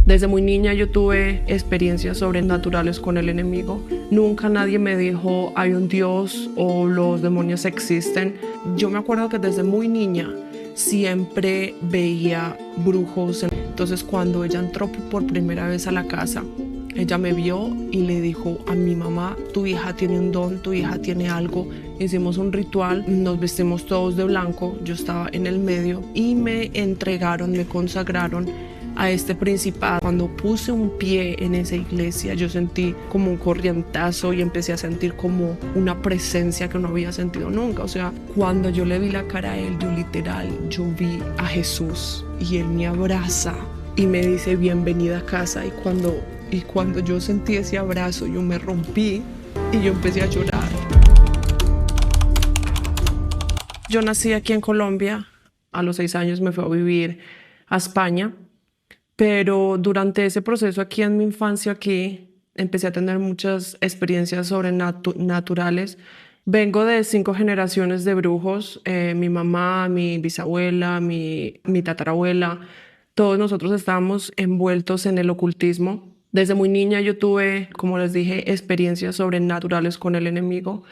Desde muy niña yo tuve experiencias sobrenaturales con el enemigo. Nunca nadie me dijo hay un Dios o los demonios existen. Yo me acuerdo que desde muy niña siempre veía brujos. Entonces cuando ella entró por primera vez a la casa, ella me vio y le dijo a mi mamá, tu hija tiene un don, tu hija tiene algo. Hicimos un ritual, nos vestimos todos de blanco, yo estaba en el medio y me entregaron, me consagraron a este principado. Cuando puse un pie en esa iglesia, yo sentí como un corrientazo y empecé a sentir como una presencia que no había sentido nunca. O sea, cuando yo le vi la cara a él, yo vi a Jesús y él me abraza y me dice bienvenida a casa. Y cuando yo sentí ese abrazo, yo me rompí y yo empecé a llorar. Yo nací aquí en Colombia, a los 6 años me fui a vivir a España. Pero durante ese proceso aquí en mi infancia aquí empecé a tener muchas experiencias sobrenaturales. Vengo de 5 generaciones de brujos, mi mamá, mi bisabuela, mi tatarabuela, todos nosotros estábamos envueltos en el ocultismo. Desde muy niña yo tuve, como les dije, experiencias sobrenaturales con el enemigo.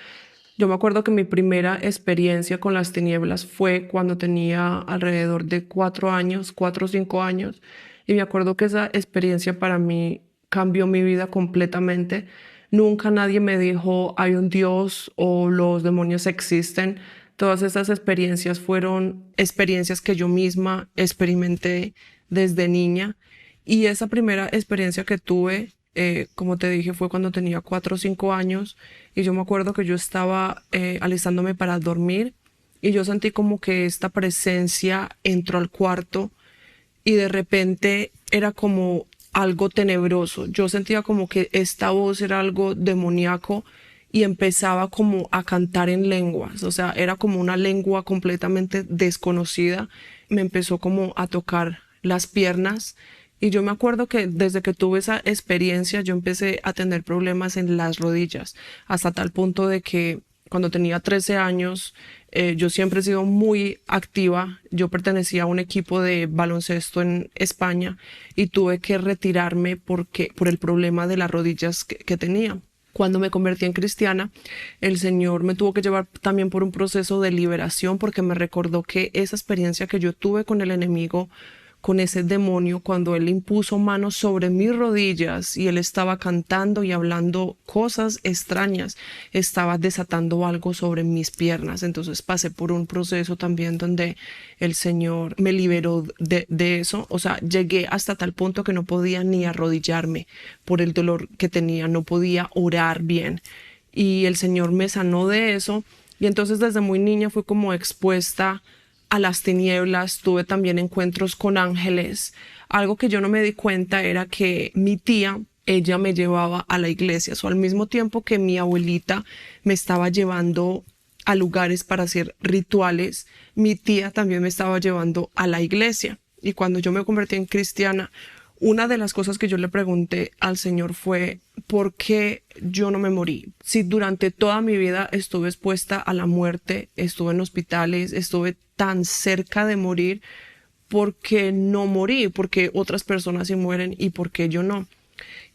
Yo me acuerdo que mi primera experiencia con las tinieblas fue cuando tenía alrededor de 4 años, 4 o 5 años. Y me acuerdo que esa experiencia para mí cambió mi vida completamente. Nunca nadie me dijo hay un Dios o los demonios existen. Todas esas experiencias fueron experiencias que yo misma experimenté desde niña. Y esa primera experiencia que tuve, como te dije, fue cuando tenía 4 o 5 años. Y yo me acuerdo que yo estaba alistándome para dormir y yo sentí como que esta presencia entró al cuarto y de repente era como algo tenebroso. Yo sentía como que esta voz era algo demoníaco y empezaba como a cantar en lenguas. O sea, era como una lengua completamente desconocida. Me empezó como a tocar las piernas. Y yo me acuerdo que desde que tuve esa experiencia yo empecé a tener problemas en las rodillas, hasta tal punto de que cuando tenía 13 años yo siempre he sido muy activa. Yo pertenecía a un equipo de baloncesto en España y tuve que retirarme por el problema de las rodillas que tenía. Cuando me convertí en cristiana, el Señor me tuvo que llevar también por un proceso de liberación porque me recordó que esa experiencia que yo tuve con el enemigo, con ese demonio, cuando él impuso manos sobre mis rodillas y él estaba cantando y hablando cosas extrañas, estaba desatando algo sobre mis piernas. Entonces pasé por un proceso también donde el Señor me liberó de eso. O sea, llegué hasta tal punto que no podía ni arrodillarme por el dolor que tenía, no podía orar bien. Y el Señor me sanó de eso. Y entonces desde muy niña fui como expuesta a las tinieblas. Tuve también encuentros con ángeles. Algo que yo no me di cuenta era que mi tía, ella me llevaba a la iglesia. O al mismo tiempo que mi abuelita me estaba llevando a lugares para hacer rituales, mi tía también me estaba llevando a la iglesia. Y cuando yo me convertí en cristiana, una de las cosas que yo le pregunté al Señor fue ¿por qué yo no me morí? Si durante toda mi vida estuve expuesta a la muerte, estuve en hospitales, estuve tan cerca de morir, ¿por qué no morí? Porque otras personas sí mueren y ¿por qué yo no?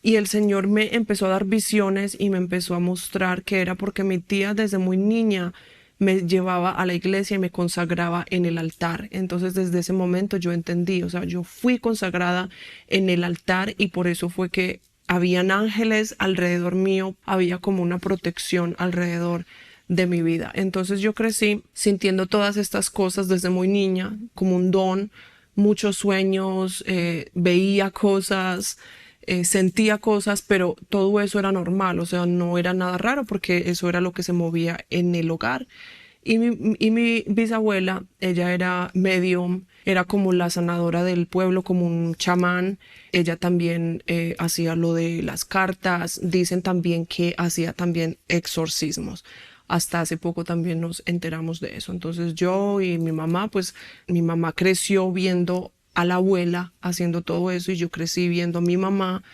Y el Señor me empezó a dar visiones y me empezó a mostrar que era porque mi tía desde muy niña me llevaba a la iglesia y me consagraba en el altar. Entonces desde ese momento yo entendí, o sea, yo fui consagrada en el altar y por eso fue que habían ángeles alrededor mío, había como una protección alrededor de mi vida. Entonces yo crecí sintiendo todas estas cosas desde muy niña, como un don, muchos sueños, veía cosas, sentía cosas, pero todo eso era normal, o sea, no era nada raro porque eso era lo que se movía en el hogar. Y mi bisabuela, ella era medium, era como la sanadora del pueblo, como un chamán. Ella también hacía lo de las cartas. Dicen también que hacía también exorcismos. Hasta hace poco también nos enteramos de eso. Entonces yo y mi mamá, pues mi mamá creció viendo a la abuela haciendo todo eso y yo crecí viendo a mi mamá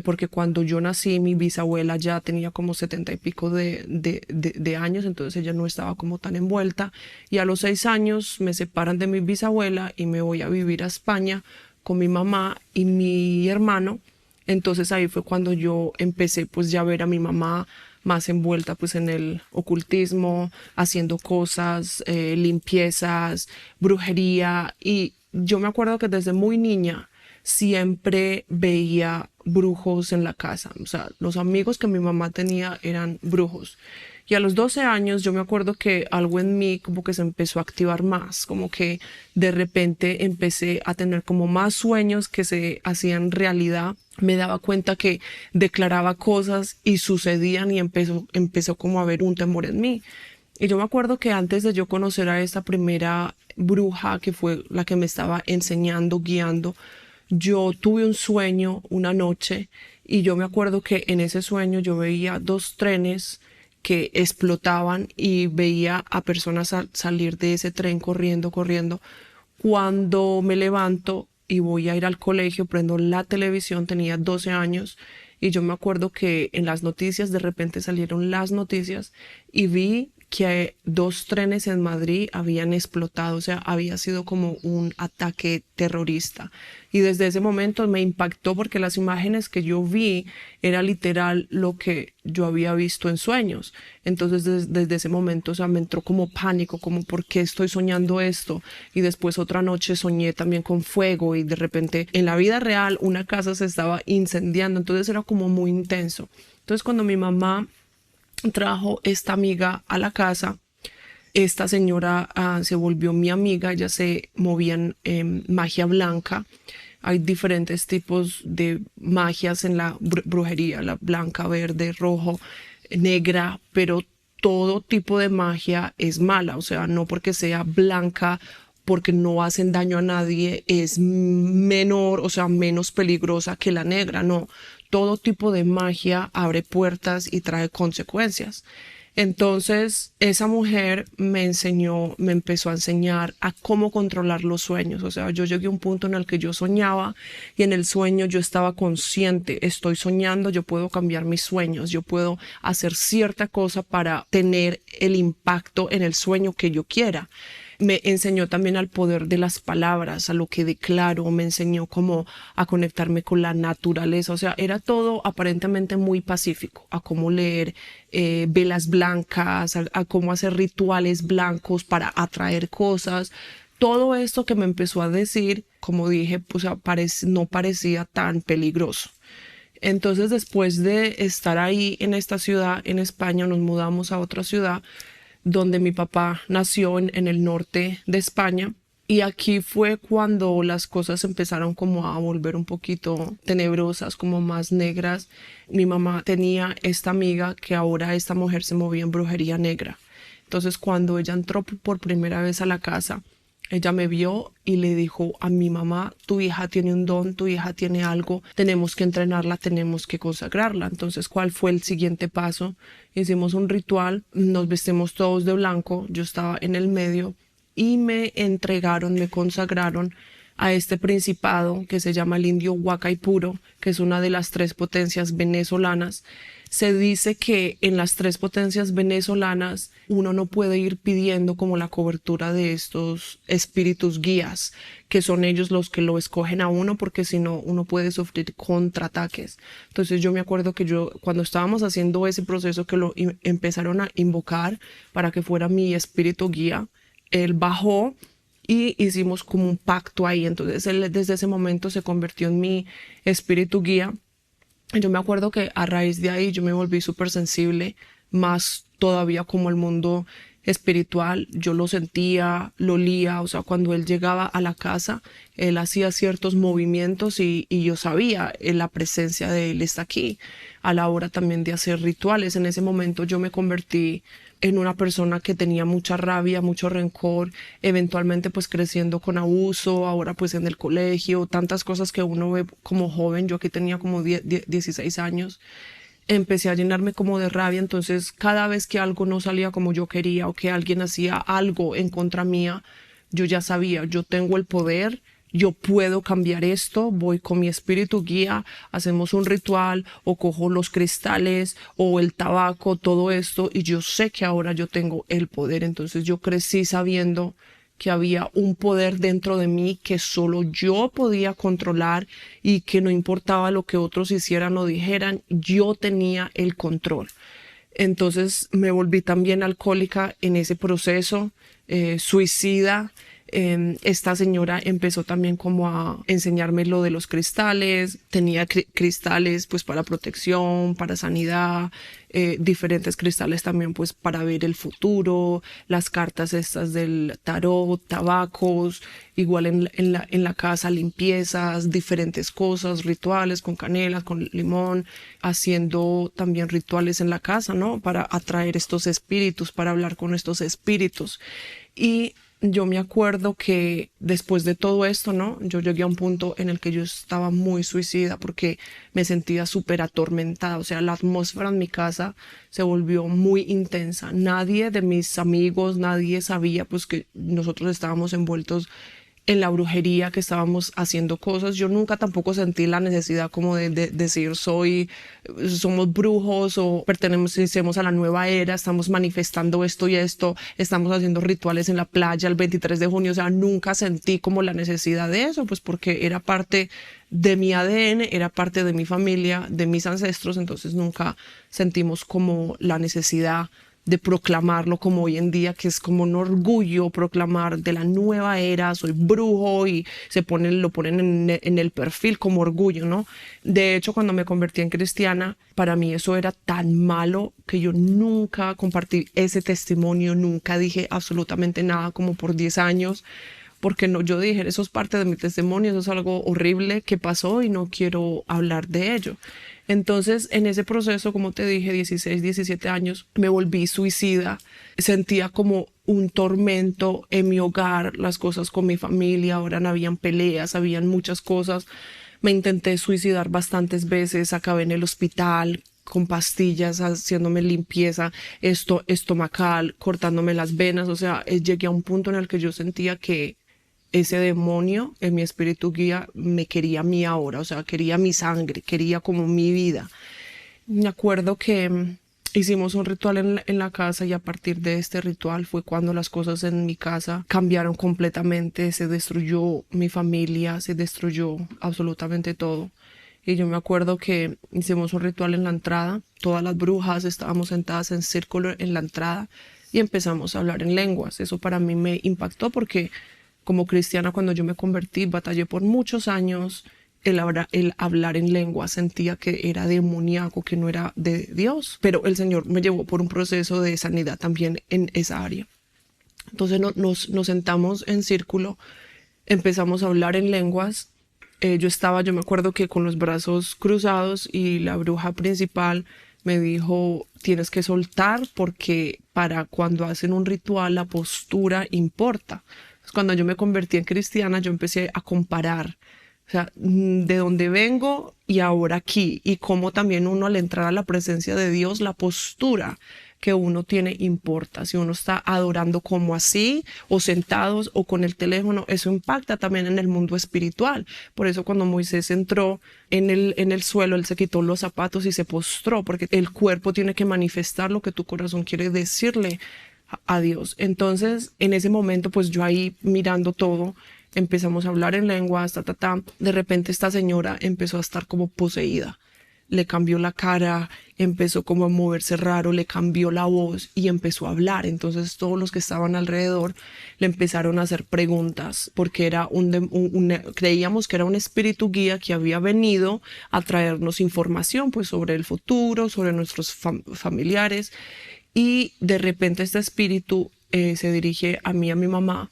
porque cuando yo nací mi bisabuela ya tenía como 70 y pico de años, entonces ella no estaba como tan envuelta y a los 6 años me separan de mi bisabuela y me voy a vivir a España con mi mamá y mi hermano. Entonces ahí fue cuando yo empecé pues ya a ver a mi mamá más envuelta pues en el ocultismo, haciendo cosas, limpiezas, brujería. Y yo me acuerdo que desde muy niña siempre veía brujos en la casa. O sea, los amigos que mi mamá tenía eran brujos. Y a los 12 años yo me acuerdo que algo en mí como que se empezó a activar más, como que de repente empecé a tener como más sueños que se hacían realidad. Me daba cuenta que declaraba cosas y sucedían y empezó como a haber un temor en mí. Y yo me acuerdo que antes de yo conocer a esta primera bruja que fue la que me estaba enseñando, guiando, yo tuve un sueño una noche y yo me acuerdo que en ese sueño yo veía dos trenes que explotaban y veía a personas salir de ese tren corriendo, corriendo. Cuando me levanto y voy a ir al colegio, prendo la televisión, tenía 12 años y yo me acuerdo que en las noticias de repente salieron las noticias y vi que dos trenes en Madrid habían explotado, o sea, había sido como un ataque terrorista. Y desde ese momento me impactó porque las imágenes que yo vi era literal lo que yo había visto en sueños. Entonces desde ese momento, o sea, me entró como pánico, como ¿por qué estoy soñando esto? Y después otra noche soñé también con fuego y de repente en la vida real una casa se estaba incendiando, entonces era como muy intenso. Entonces cuando mi mamá trajo esta amiga a la casa, esta señora se volvió mi amiga, ella se movía en magia blanca. Hay diferentes tipos de magias en la brujería, la blanca, verde, rojo, negra, pero todo tipo de magia es mala, o sea, no porque sea blanca, porque no hacen daño a nadie, es menor, o sea, menos peligrosa que la negra, no. Todo tipo de magia abre puertas y trae consecuencias. Entonces, esa mujer me enseñó, me empezó a enseñar a cómo controlar los sueños. O sea, yo llegué a un punto en el que yo soñaba y en el sueño yo estaba consciente, estoy soñando, yo puedo cambiar mis sueños, yo puedo hacer cierta cosa para tener el impacto en el sueño que yo quiera. Me enseñó también al poder de las palabras, a lo que declaro, me enseñó cómo a conectarme con la naturaleza, o sea, era todo aparentemente muy pacífico, a cómo leer velas blancas, a cómo hacer rituales blancos para atraer cosas. Todo esto que me empezó a decir, como dije, pues no parecía tan peligroso. Entonces, después de estar ahí en esta ciudad, en España, nos mudamos a otra ciudad donde mi papá nació en el norte de España. Y aquí fue cuando las cosas empezaron como a volver un poquito tenebrosas, como más negras. Mi mamá tenía esta amiga que ahora esta mujer se movía en brujería negra. Entonces cuando ella entró por primera vez a la casa, ella me vio y le dijo a mi mamá, tu hija tiene un don, tu hija tiene algo, tenemos que entrenarla, tenemos que consagrarla. Entonces, ¿cuál fue el siguiente paso? Hicimos un ritual, nos vestimos todos de blanco, yo estaba en el medio y me entregaron, me consagraron a este principado que se llama el indio Huacaipuro, que es una de las tres potencias venezolanas. Se dice que en las tres potencias venezolanas uno no puede ir pidiendo como la cobertura de estos espíritus guías, que son ellos los que lo escogen a uno, porque si no uno puede sufrir contraataques. Entonces yo me acuerdo que yo cuando estábamos haciendo ese proceso que lo empezaron a invocar para que fuera mi espíritu guía, él bajó y hicimos como un pacto ahí. Entonces él desde ese momento se convirtió en mi espíritu guía. Yo me acuerdo que a raíz de ahí yo me volví súper sensible, más todavía como el mundo espiritual. Yo lo sentía, lo olía, o sea, cuando él llegaba a la casa, él hacía ciertos movimientos y yo sabía la presencia de él está aquí. A la hora también de hacer rituales, en ese momento yo me convertí en una persona que tenía mucha rabia, mucho rencor, eventualmente pues creciendo con abuso, ahora pues en el colegio, tantas cosas que uno ve como joven. Yo aquí tenía como 16 años, empecé a llenarme como de rabia. Entonces cada vez que algo no salía como yo quería o que alguien hacía algo en contra mía, yo ya sabía, yo tengo el poder, yo puedo cambiar esto, voy con mi espíritu guía, hacemos un ritual o cojo los cristales o el tabaco, todo esto, y yo sé que ahora yo tengo el poder. Entonces yo crecí sabiendo que había un poder dentro de mí que solo yo podía controlar y que no importaba lo que otros hicieran o dijeran, yo tenía el control. Entonces me volví también alcohólica en ese proceso, suicida. Esta señora empezó también como a enseñarme lo de los cristales. Tenía cristales pues para protección, para sanidad, diferentes cristales también pues para ver el futuro, las cartas estas del tarot, tabacos, igual en la casa limpiezas, diferentes cosas, rituales con canela, con limón, haciendo también rituales en la casa, ¿no? Para atraer estos espíritus, para hablar con estos espíritus. Y yo me acuerdo que después de todo esto, ¿no? Yo llegué a un punto en el que yo estaba muy suicida porque me sentía súper atormentada. O sea, la atmósfera en mi casa se volvió muy intensa. Nadie de mis amigos, nadie sabía pues que nosotros estábamos envueltos en la brujería, que estábamos haciendo cosas. Yo nunca tampoco sentí la necesidad como de decir somos brujos o pertenecemos a la nueva era, estamos manifestando esto y esto, estamos haciendo rituales en la playa el 23 de junio. O sea, nunca sentí como la necesidad de eso, pues porque era parte de mi ADN, era parte de mi familia, de mis ancestros. Entonces nunca sentimos como la necesidad de proclamarlo como hoy en día, que es como un orgullo proclamar de la nueva era, soy brujo, y lo ponen en el perfil como orgullo, ¿no? De hecho, cuando me convertí en cristiana, para mí eso era tan malo que yo nunca compartí ese testimonio, nunca dije absolutamente nada como por 10 años, porque no, yo dije, eso es parte de mi testimonio, eso es algo horrible que pasó y no quiero hablar de ello. Entonces, en ese proceso, como te dije, 16, 17 años, me volví suicida. Sentía como un tormento en mi hogar, las cosas con mi familia, ahora no habían peleas, habían muchas cosas. Me intenté suicidar bastantes veces, acabé en el hospital con pastillas, haciéndome limpieza estomacal, cortándome las venas. O sea, llegué a un punto en el que yo sentía que ese demonio en mi espíritu guía me quería a mí ahora, o sea, quería mi sangre, quería como mi vida. Me acuerdo que hicimos un ritual en la casa, y a partir de este ritual fue cuando las cosas en mi casa cambiaron completamente, se destruyó mi familia, se destruyó absolutamente todo. Y yo me acuerdo que hicimos un ritual en la entrada, todas las brujas estábamos sentadas en círculo en la entrada y empezamos a hablar en lenguas. Eso para mí me impactó porque como cristiana, cuando yo me convertí, batallé por muchos años el hablar en lengua. Sentía que era demoníaco, que no era de Dios. Pero el Señor me llevó por un proceso de sanidad también en esa área. Entonces nos sentamos en círculo, empezamos a hablar en lenguas. Yo me acuerdo que con los brazos cruzados, y la bruja principal me dijo, tienes que soltar porque para cuando hacen un ritual la postura importa. Cuando yo me convertí en cristiana, yo empecé a comparar, o sea, de dónde vengo y ahora aquí, y cómo también uno al entrar a la presencia de Dios, la postura que uno tiene importa. Si uno está adorando como así, o sentados, o con el teléfono, eso impacta también en el mundo espiritual. Por eso cuando Moisés entró en el suelo, él se quitó los zapatos y se postró, porque el cuerpo tiene que manifestar lo que tu corazón quiere decirle a Dios. Entonces, en ese momento, pues yo ahí mirando todo, empezamos a hablar en lenguas, De repente esta señora empezó a estar como poseída. Le cambió la cara, empezó como a moverse raro, le cambió la voz y empezó a hablar. Entonces todos los que estaban alrededor le empezaron a hacer preguntas, porque era creíamos que era un espíritu guía que había venido a traernos información pues sobre el futuro, sobre nuestros familiares. Y de repente este espíritu se dirige a mí, a mi mamá,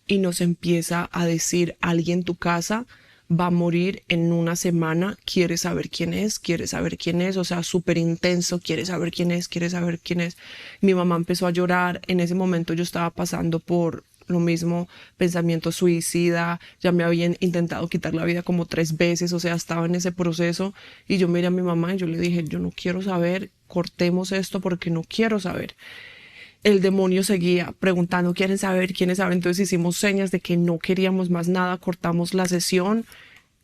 y nos empieza a decir, alguien en tu casa va a morir en una semana, ¿quieres saber quién es? ¿Quieres saber quién es? O sea, súper intenso, ¿quieres saber quién es? ¿Quieres saber quién es? Mi mamá empezó a llorar. En ese momento yo estaba pasando por lo mismo, pensamiento suicida, ya me habían intentado quitar la vida como 3 veces, o sea, estaba en ese proceso, y yo miré a mi mamá y yo le dije, yo no quiero saber, cortemos esto porque no quiero saber. El demonio seguía preguntando, ¿quieren saber? ¿Quieren saber? Entonces hicimos señas de que no queríamos más nada, cortamos la sesión.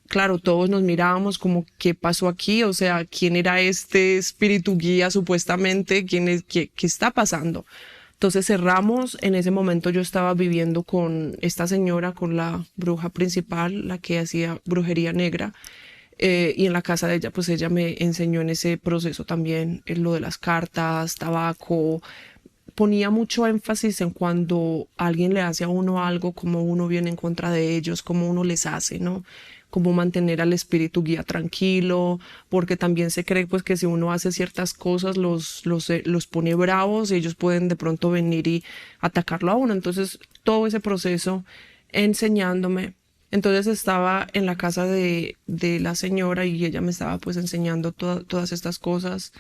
Claro, todos nos mirábamos como, ¿qué pasó aquí? O sea, ¿quién era este espíritu guía supuestamente? ¿Qué está pasando? Entonces cerramos, en ese momento yo estaba viviendo con esta señora, con la bruja principal, la que hacía brujería negra, y en la casa de ella, pues ella me enseñó en ese proceso también lo de las cartas, tabaco, ponía mucho énfasis en cuando alguien le hace a uno algo, cómo uno viene en contra de ellos, cómo uno les hace, ¿no? Cómo mantener al espíritu guía tranquilo, porque también se cree pues que si uno hace ciertas cosas los pone bravos y ellos pueden de pronto venir y atacarlo a uno. Entonces todo ese proceso enseñándome. Entonces estaba en la casa de la señora y ella me estaba pues enseñando todas estas cosas.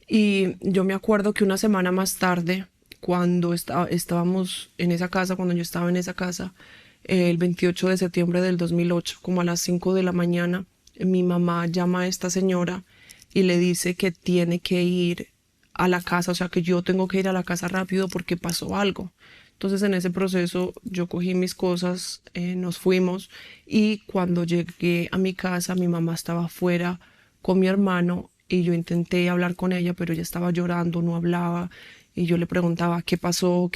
Y yo me acuerdo que una semana más tarde, cuando estábamos en esa casa, cuando yo estaba en esa casa, el 28 de septiembre del 2008, como a las 5 de la mañana, mi mamá llama a esta señora y le dice que tiene que ir a la casa, o sea, que yo tengo que ir a la casa rápido porque pasó algo. Entonces en ese proceso yo cogí mis cosas, nos fuimos y cuando llegué a mi casa mi mamá estaba afuera con mi hermano y yo intenté hablar con ella, pero ella estaba llorando, no hablaba. Y yo le preguntaba qué pasó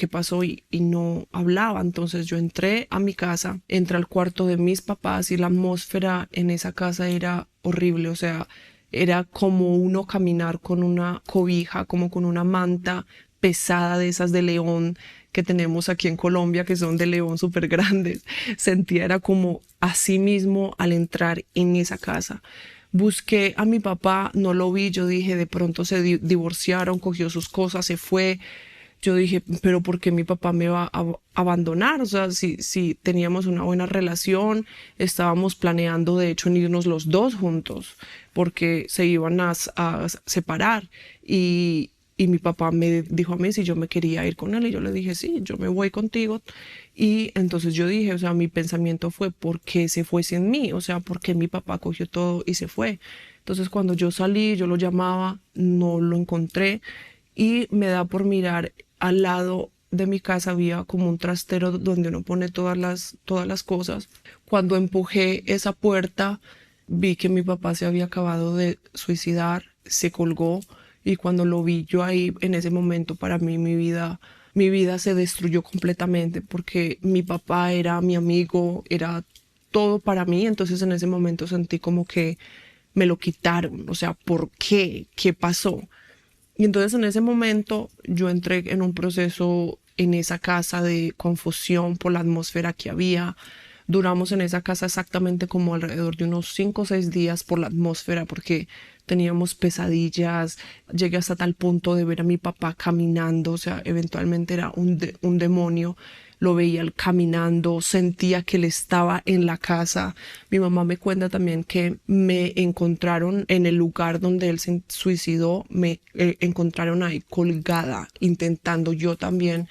y no hablaba. Entonces yo entré a mi casa, entré al cuarto de mis papás y la atmósfera en esa casa era horrible. O sea, era como uno caminar con una cobija, como con una manta pesada de esas de león que tenemos aquí en Colombia, que son de león súper grandes. Sentía era como así mismo al entrar en esa casa. Busqué a mi papá, no lo vi, yo dije, de pronto se divorciaron, cogió sus cosas, se fue. Yo dije, pero ¿por qué mi papá me va a abandonar? O sea, si teníamos una buena relación, estábamos planeando de hecho en irnos los dos juntos, porque se iban a separar. Y mi papá me dijo a mí si yo me quería ir con él y yo le dije, sí, yo me voy contigo. Y entonces yo dije, o sea, mi pensamiento fue, ¿por qué se fue sin mí? O sea, ¿por qué mi papá cogió todo y se fue? Entonces cuando yo salí, yo lo llamaba, no lo encontré y me da por mirar al lado de mi casa había como un trastero donde uno pone todas las cosas. Cuando empujé esa puerta, vi que mi papá se había acabado de suicidar, se colgó y cuando lo vi yo ahí en ese momento para mí mi vida se destruyó completamente porque mi papá era mi amigo, era todo para mí, entonces en ese momento sentí como que me lo quitaron, o sea, ¿por qué? ¿Qué pasó? Y entonces en ese momento yo entré en un proceso en esa casa de confusión por la atmósfera que había. Duramos en esa casa exactamente como alrededor de unos 5 o 6 días por la atmósfera porque teníamos pesadillas. Llegué hasta tal punto de ver a mi papá caminando, o sea, eventualmente era un demonio. Lo veía él caminando, sentía que él estaba en la casa. Mi mamá me cuenta también que me encontraron en el lugar donde él se suicidó, me encontraron ahí colgada, intentando yo también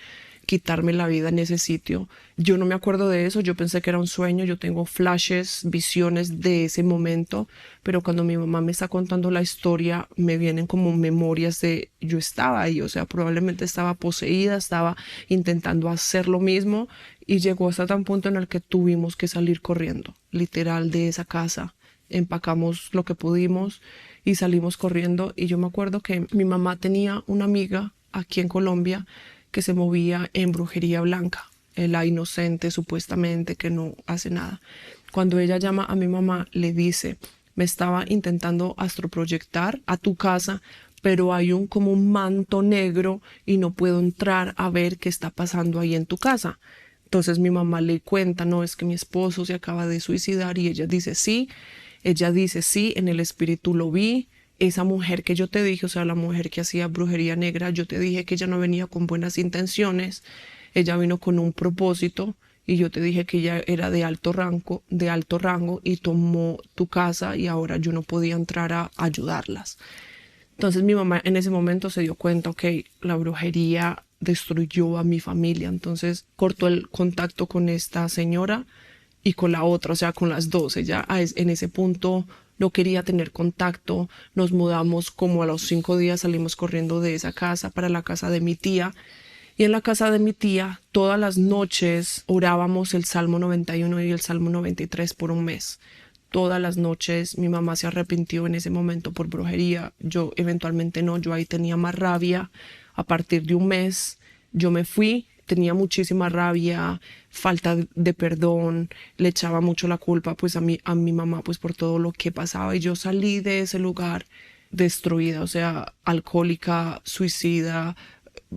quitarme la vida en ese sitio. Yo no me acuerdo de eso, yo pensé que era un sueño, yo tengo flashes, visiones de ese momento, pero cuando mi mamá me está contando la historia, me vienen como memorias de yo estaba ahí, o sea, probablemente estaba poseída, estaba intentando hacer lo mismo y llegó hasta tan punto en el que tuvimos que salir corriendo, literal, de esa casa. Empacamos lo que pudimos y salimos corriendo y yo me acuerdo que mi mamá tenía una amiga aquí en Colombia que se movía en brujería blanca, la inocente supuestamente que no hace nada. Cuando ella llama a mi mamá, le dice, me estaba intentando astroproyectar a tu casa, pero hay como un manto negro y no puedo entrar a ver qué está pasando ahí en tu casa. Entonces mi mamá le cuenta, no, es que mi esposo se acaba de suicidar y ella dice sí, en el espíritu lo vi, esa mujer que yo te dije, o sea, la mujer que hacía brujería negra, yo te dije que ella no venía con buenas intenciones, ella vino con un propósito y yo te dije que ella era de alto rango y tomó tu casa y ahora yo no podía entrar a ayudarlas. Entonces mi mamá en ese momento se dio cuenta, ok, la brujería destruyó a mi familia, entonces cortó el contacto con esta señora y con la otra, o sea, con las dos. Ella en ese punto no quería tener contacto, nos mudamos como a los 5 días, salimos corriendo de esa casa para la casa de mi tía. Y en la casa de mi tía, todas las noches orábamos el Salmo 91 y el Salmo 93 por un mes. Todas las noches mi mamá se arrepintió en ese momento por brujería. Yo eventualmente no, yo ahí tenía más rabia. A partir de un mes yo me fui, tenía muchísima rabia, falta de perdón, le echaba mucho la culpa pues a mi mamá pues por todo lo que pasaba y yo salí de ese lugar destruida, o sea, alcohólica, suicida,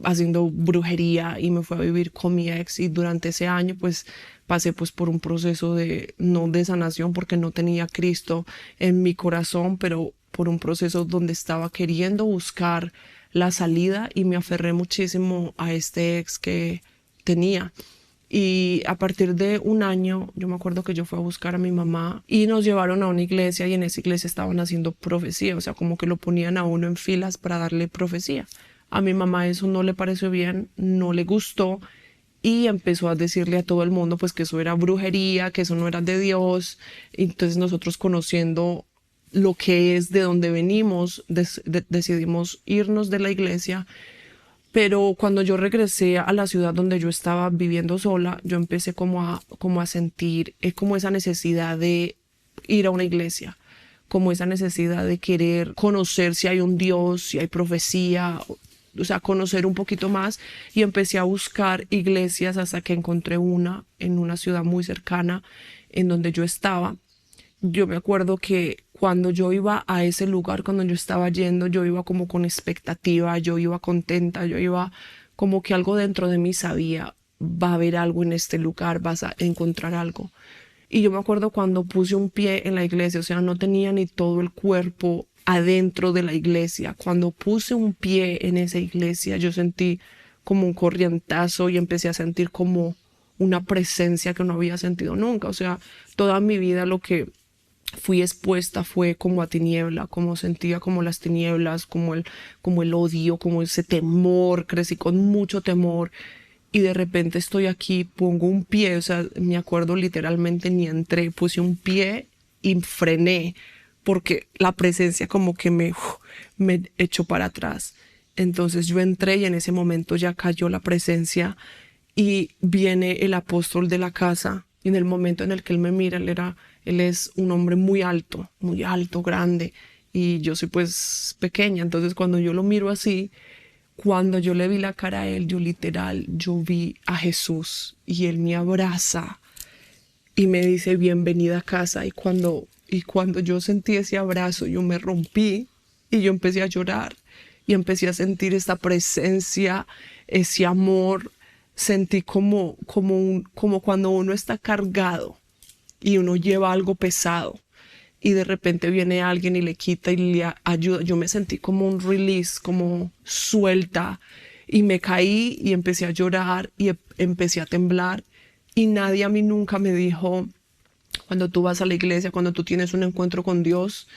haciendo brujería y me fui a vivir con mi ex y durante ese año pues pasé pues por un proceso de no de sanación porque no tenía a Cristo en mi corazón, pero por un proceso donde estaba queriendo buscar la salida y me aferré muchísimo a este ex que tenía. Y a partir de un año, yo me acuerdo que yo fui a buscar a mi mamá y nos llevaron a una iglesia y en esa iglesia estaban haciendo profecía, o sea, como que lo ponían a uno en filas para darle profecía. A mi mamá eso no le pareció bien, no le gustó y empezó a decirle a todo el mundo pues que eso era brujería, que eso no era de Dios. Entonces nosotros conociendo lo que es de donde venimos, decidimos irnos de la iglesia, pero cuando yo regresé a la ciudad donde yo estaba viviendo sola, yo empecé como a sentir como esa necesidad de ir a una iglesia, como esa necesidad de querer conocer si hay un Dios, si hay profecía, o sea, conocer un poquito más y empecé a buscar iglesias hasta que encontré una en una ciudad muy cercana en donde yo estaba. Yo me acuerdo que cuando yo iba a ese lugar, cuando yo estaba yendo, yo iba como con expectativa, yo iba contenta, yo iba como que algo dentro de mí sabía, va a haber algo en este lugar, vas a encontrar algo. Y yo me acuerdo cuando puse un pie en la iglesia, o sea, no tenía ni todo el cuerpo adentro de la iglesia. Cuando puse un pie en esa iglesia, yo sentí como un corrientazo y empecé a sentir como una presencia que no había sentido nunca. O sea, toda mi vida lo que fui expuesta fue como a tiniebla, como sentía como las tinieblas, como el odio, como ese temor, crecí con mucho temor y de repente estoy aquí, pongo un pie, o sea, me acuerdo literalmente ni entré, puse un pie y frené porque la presencia como que me echó para atrás. Entonces yo entré y en ese momento ya cayó la presencia y viene el apóstol de la casa y en el momento en el que él me mira, él es un hombre muy alto, grande y yo soy pues pequeña, entonces cuando yo lo miro así, cuando yo le vi la cara a él, yo literal, yo vi a Jesús y él me abraza y me dice bienvenida a casa y cuando yo sentí ese abrazo, yo me rompí y yo empecé a llorar y empecé a sentir esta presencia, ese amor, sentí como cuando uno está cargado y uno lleva algo pesado y de repente viene alguien y le quita y le ayuda. Yo me sentí como un release, como suelta y me caí y empecé a llorar y empecé a temblar y nadie a mí nunca me dijo, cuando tú vas a la iglesia, cuando tú tienes un encuentro con Dios,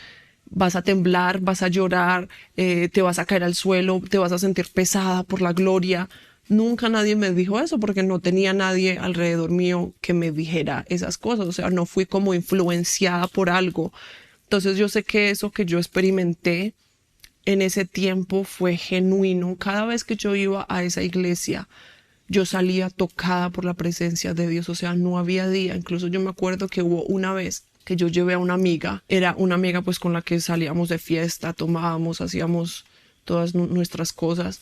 vas a temblar, vas a llorar, te vas a caer al suelo, te vas a sentir pesada por la gloria. Nunca nadie me dijo eso porque no tenía nadie alrededor mío que me dijera esas cosas. O sea, no fui como influenciada por algo. Entonces yo sé que eso que yo experimenté en ese tiempo fue genuino. Cada vez que yo iba a esa iglesia, yo salía tocada por la presencia de Dios. O sea, no había día. Incluso yo me acuerdo que hubo una vez que yo llevé a una amiga. Era una amiga pues con la que salíamos de fiesta, tomábamos, hacíamos todas nuestras cosas.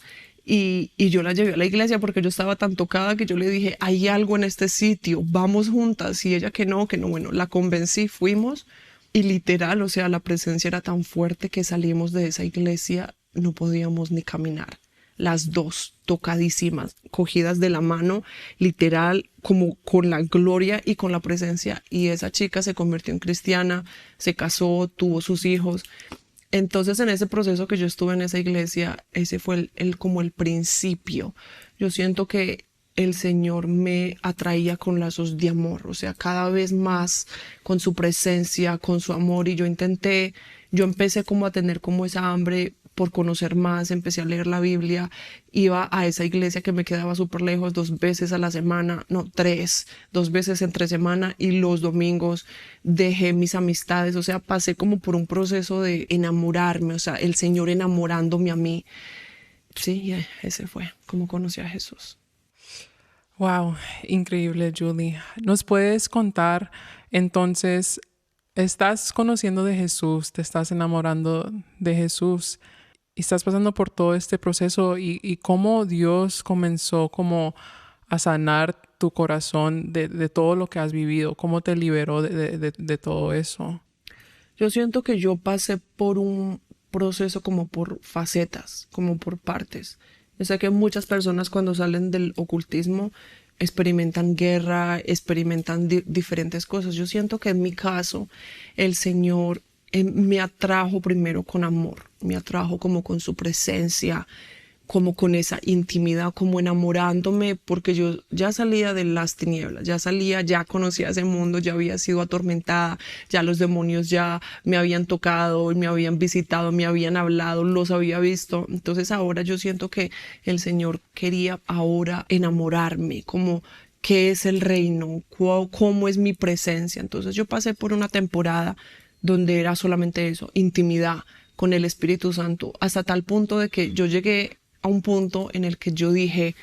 Y yo la llevé a la iglesia porque yo estaba tan tocada que yo le dije, hay algo en este sitio, vamos juntas. Y ella que no, bueno, la convencí, fuimos y literal, o sea, la presencia era tan fuerte que salimos de esa iglesia, no podíamos ni caminar. Las dos tocadísimas, cogidas de la mano, literal, como con la gloria y con la presencia. Y esa chica se convirtió en cristiana, se casó, tuvo sus hijos. Entonces, en ese proceso que yo estuve en esa iglesia, ese fue como el principio. Yo siento que el Señor me atraía con lazos de amor, o sea, cada vez más con su presencia, con su amor. Y yo empecé como a tener como esa hambre por conocer más, empecé a leer la Biblia, iba a esa iglesia que me quedaba súper lejos 2 veces a la semana, no, 2 veces entre semana y los domingos dejé mis amistades, o sea, pasé como por un proceso de enamorarme, o sea, el Señor enamorándome a mí. Sí, ese fue como conocí a Jesús. Wow, increíble, Julie. ¿Nos puedes contar entonces, estás conociendo de Jesús, te estás enamorando de Jesús y estás pasando por todo este proceso y cómo Dios comenzó como a sanar tu corazón de todo lo que has vivido, cómo te liberó de todo eso. Yo siento que yo pasé por un proceso como por facetas, como por partes. Yo sé que muchas personas cuando salen del ocultismo experimentan guerra, experimentan diferentes cosas. Yo siento que en mi caso el Señor me atrajo primero con amor, me atrajo como con su presencia, como con esa intimidad, como enamorándome, porque yo ya salía de las tinieblas, ya salía, ya conocía ese mundo, ya había sido atormentada, ya los demonios ya me habían tocado, me habían visitado, me habían hablado, los había visto. Entonces ahora yo siento que el Señor quería ahora enamorarme, como qué es el reino, cómo es mi presencia. Entonces yo pasé por una temporada donde era solamente eso, intimidad con el Espíritu Santo, hasta tal punto de que yo llegué a un punto en el que yo dije,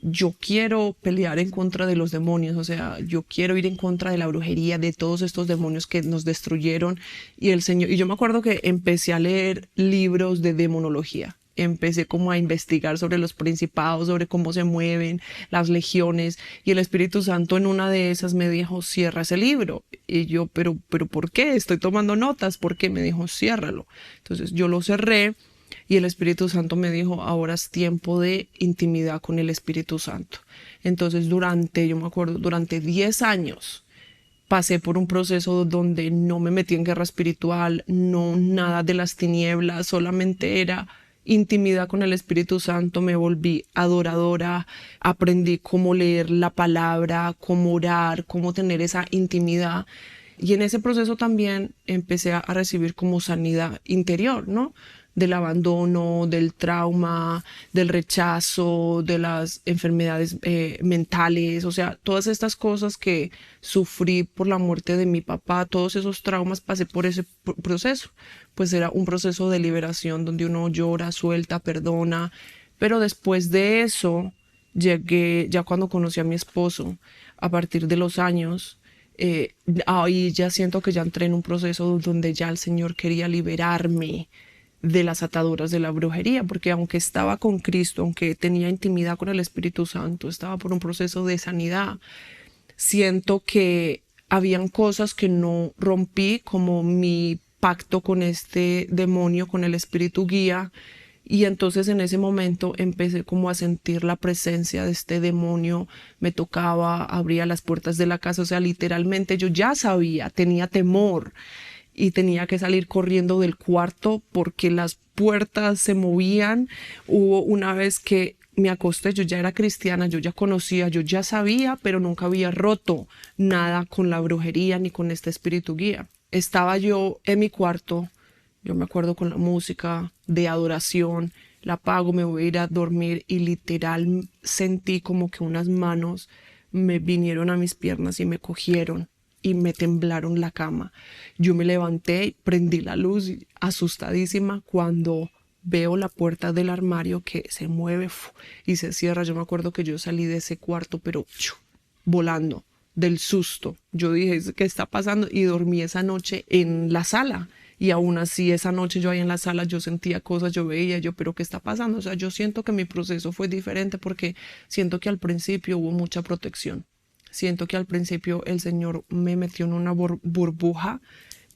yo quiero pelear en contra de los demonios, o sea, yo quiero ir en contra de la brujería, de todos estos demonios que nos destruyeron. Y el Señor, y yo me acuerdo que empecé a leer libros de demonología. Empecé como a investigar sobre los principados, sobre cómo se mueven las legiones, y el Espíritu Santo en una de esas me dijo, cierra ese libro. Y yo, pero ¿por qué? Estoy tomando notas. ¿Por qué? Me dijo, ciérralo. Entonces yo lo cerré. Y el Espíritu Santo me dijo, ahora es tiempo de intimidad con el Espíritu Santo. Entonces yo me acuerdo, durante 10 años pasé por un proceso donde no me metí en guerra espiritual, no nada de las tinieblas, solamente era intimidad con el Espíritu Santo, me volví adoradora, aprendí cómo leer la palabra, cómo orar, cómo tener esa intimidad. Y en ese proceso también empecé a recibir como sanidad interior, ¿no? Del abandono, del trauma, del rechazo, de las enfermedades mentales, o sea, todas estas cosas que sufrí por la muerte de mi papá, todos esos traumas pasé por ese proceso. Pues era un proceso de liberación donde uno llora, suelta, perdona, pero después de eso llegué, ya cuando conocí a mi esposo, a partir de los años, ahí ya siento que ya entré en un proceso donde ya el Señor quería liberarme de las ataduras de la brujería, porque aunque estaba con Cristo, aunque tenía intimidad con el Espíritu Santo, estaba por un proceso de sanidad, siento que habían cosas que no rompí, como mi pacto con este demonio, con el espíritu guía, y entonces en ese momento empecé como a sentir la presencia de este demonio, me tocaba, abría las puertas de la casa, o sea, literalmente yo ya sabía, tenía temor y tenía que salir corriendo del cuarto porque las puertas se movían. Hubo una vez que me acosté, yo ya era cristiana, yo ya conocía, yo ya sabía, pero nunca había roto nada con la brujería ni con este espíritu guía. Estaba yo en mi cuarto, yo me acuerdo, con la música de adoración, la apago, me voy a ir a dormir y literal sentí como que unas manos me vinieron a mis piernas y me cogieron y me temblaron la cama. Yo me levanté, prendí la luz, asustadísima, cuando veo la puerta del armario que se mueve y se cierra. Yo me acuerdo que yo salí de ese cuarto, pero volando del susto. Yo dije, ¿qué está pasando? Y dormí esa noche en la sala. Y aún así, esa noche yo ahí en la sala, yo sentía cosas, yo veía, yo, pero ¿qué está pasando? O sea, yo siento que mi proceso fue diferente porque siento que al principio hubo mucha protección. Siento que al principio el Señor me metió en una burbuja,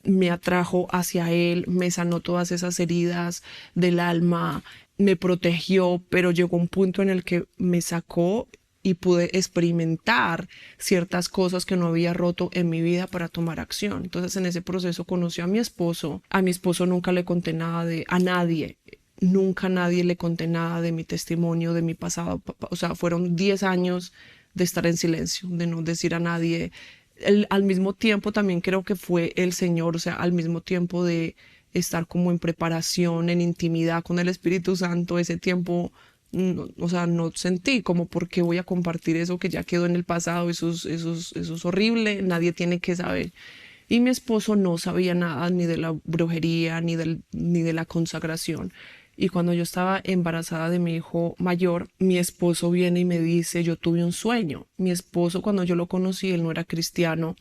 me atrajo hacia Él, me sanó todas esas heridas del alma, me protegió, pero llegó un punto en el que me sacó y pude experimentar ciertas cosas que no había roto en mi vida para tomar acción. Entonces en ese proceso conocí a mi esposo. A mi esposo nunca le conté nada a nadie. Nunca a nadie le conté nada de mi testimonio, de mi pasado. O sea, fueron 10 años de estar en silencio, de no decir a nadie. Al mismo tiempo también creo que fue el Señor, o sea, al mismo tiempo de estar como en preparación, en intimidad con el Espíritu Santo, ese tiempo, no, o sea, no sentí como por qué voy a compartir eso que ya quedó en el pasado, eso es horrible, nadie tiene que saber. Y mi esposo no sabía nada ni de la brujería, ni de la consagración. Y cuando yo estaba embarazada de mi hijo mayor, mi esposo viene y me dice, yo tuve un sueño. Mi esposo, cuando yo lo conocí, él no era cristiano,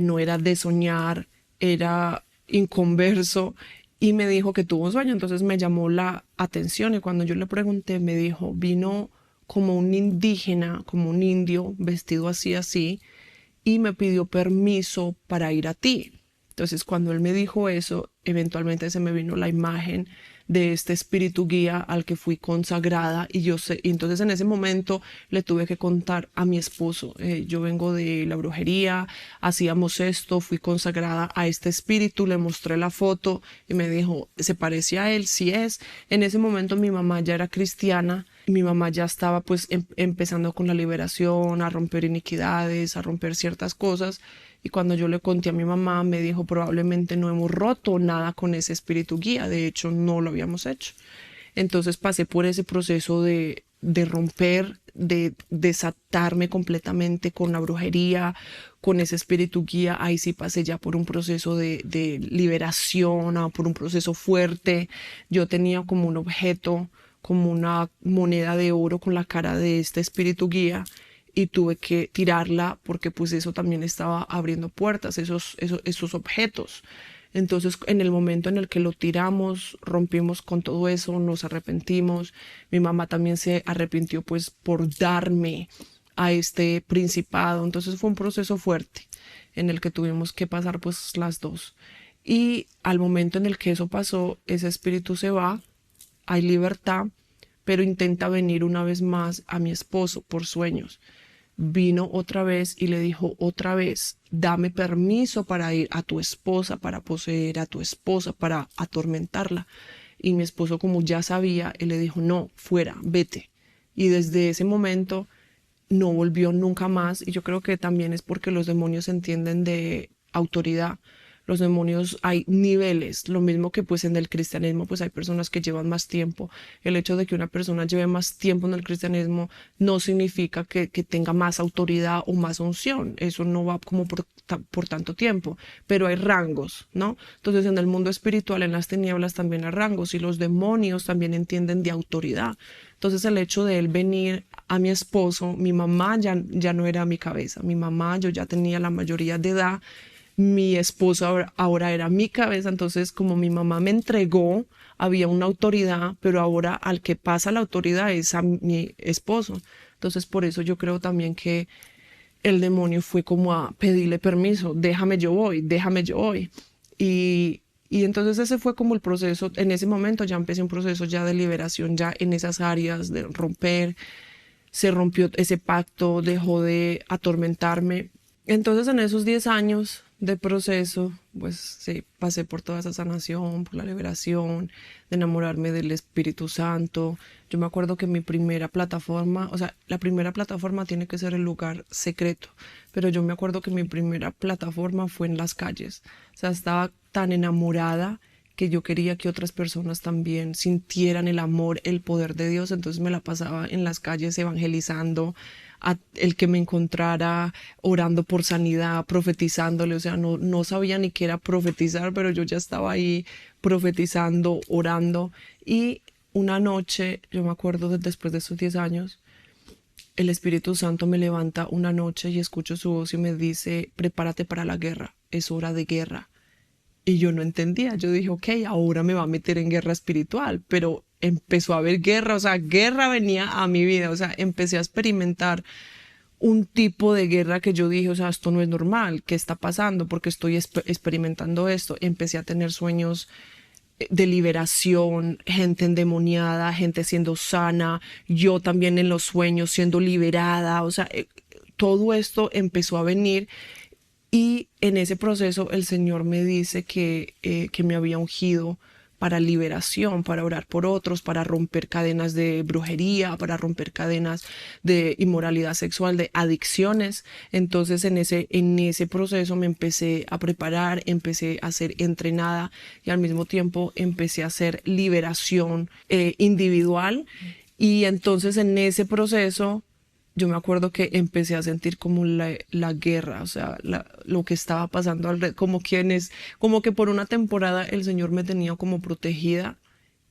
no era de soñar, era inconverso. y me dijo que tuvo un sueño, entonces me llamó la atención y cuando yo le pregunté me dijo, vino como un indígena, como un indio, vestido así, así, y me pidió permiso para ir a ti. Entonces, cuando él me dijo eso, eventualmente se me vino la imagen de este espíritu guía al que fui consagrada y yo sé, y entonces en ese momento le tuve que contar a mi esposo, yo vengo de la brujería, hacíamos esto, fui consagrada a este espíritu, le mostré la foto y me dijo, ¿se parece a él? Sí es. En ese momento mi mamá ya era cristiana, mi mamá ya estaba pues empezando con la liberación, a romper iniquidades, a romper ciertas cosas. Y cuando yo le conté a mi mamá, me dijo, probablemente no hemos roto nada con ese espíritu guía, de hecho no lo habíamos hecho. Entonces pasé por ese proceso de romper, de desatarme completamente con la brujería, con ese espíritu guía. Ahí sí pasé ya por un proceso de liberación, por un proceso fuerte. Yo tenía como un objeto, como una moneda de oro con la cara de este espíritu guía y tuve que tirarla porque pues eso también estaba abriendo puertas, esos objetos. Entonces, en el momento en el que lo tiramos, rompimos con todo eso, nos arrepentimos. Mi mamá también se arrepintió pues por darme a este principado. Entonces fue un proceso fuerte en el que tuvimos que pasar pues las dos. Y al momento en el que eso pasó, ese espíritu se va, hay libertad, pero intenta venir una vez más a mi esposo por sueños. Vino otra vez y le dijo otra vez, dame permiso para ir a tu esposa, para poseer a tu esposa, para atormentarla. Y mi esposo, como ya sabía, él le dijo, no, fuera, vete. Y desde ese momento no volvió nunca más. Y yo creo que también es porque los demonios entienden de autoridad. Los demonios hay niveles, lo mismo que pues en el cristianismo pues hay personas que llevan más tiempo. El hecho de que una persona lleve más tiempo en el cristianismo no significa que tenga más autoridad o más unción. Eso no va como por tanto tiempo, pero hay rangos, ¿no? Entonces en el mundo espiritual, en las tinieblas también hay rangos y los demonios también entienden de autoridad. Entonces el hecho de él venir a mi esposo, mi mamá ya no era mi cabeza, mi mamá, yo ya tenía la mayoría de edad, mi esposo ahora era mi cabeza, entonces como mi mamá me entregó, había una autoridad, pero ahora al que pasa la autoridad es a mi esposo. Entonces por eso yo creo también que el demonio fue como a pedirle permiso, déjame yo voy. Y entonces ese fue como el proceso, en ese momento ya empecé un proceso ya de liberación, ya en esas áreas de romper, se rompió ese pacto, dejó de atormentarme. Entonces en esos 10 años de proceso, pues sí, pasé por toda esa sanación, por la liberación, de enamorarme del Espíritu Santo. Yo me acuerdo que mi primera plataforma, o sea, la primera plataforma tiene que ser el lugar secreto, pero yo me acuerdo que mi primera plataforma fue en las calles. O sea, estaba tan enamorada que yo quería que otras personas también sintieran el amor, el poder de Dios, entonces me la pasaba en las calles evangelizando a el que me encontrara, orando por sanidad, profetizándole, o sea, no sabía ni qué era profetizar, pero yo ya estaba ahí profetizando, orando, y una noche, yo me acuerdo después de esos 10 años, el Espíritu Santo me levanta una noche y escucho su voz y me dice, prepárate para la guerra, es hora de guerra. Y yo no entendía, yo dije, ok, ahora me va a meter en guerra espiritual, pero empezó a haber guerra, o sea, guerra venía a mi vida, o sea, empecé a experimentar un tipo de guerra que yo dije, o sea, esto no es normal, ¿qué está pasando? Porque estoy experimentando esto. Empecé a tener sueños de liberación, gente endemoniada, gente siendo sana, yo también en los sueños siendo liberada, o sea, todo esto empezó a venir y en ese proceso el Señor me dice que me había ungido para liberación, para orar por otros, para romper cadenas de brujería, para romper cadenas de inmoralidad sexual, de adicciones. Entonces en ese proceso me empecé a preparar, empecé a ser entrenada y al mismo tiempo empecé a hacer liberación individual. Y entonces en ese proceso yo me acuerdo que empecé a sentir como la guerra, o sea, lo que estaba pasando alrededor, como que por una temporada el Señor me tenía como protegida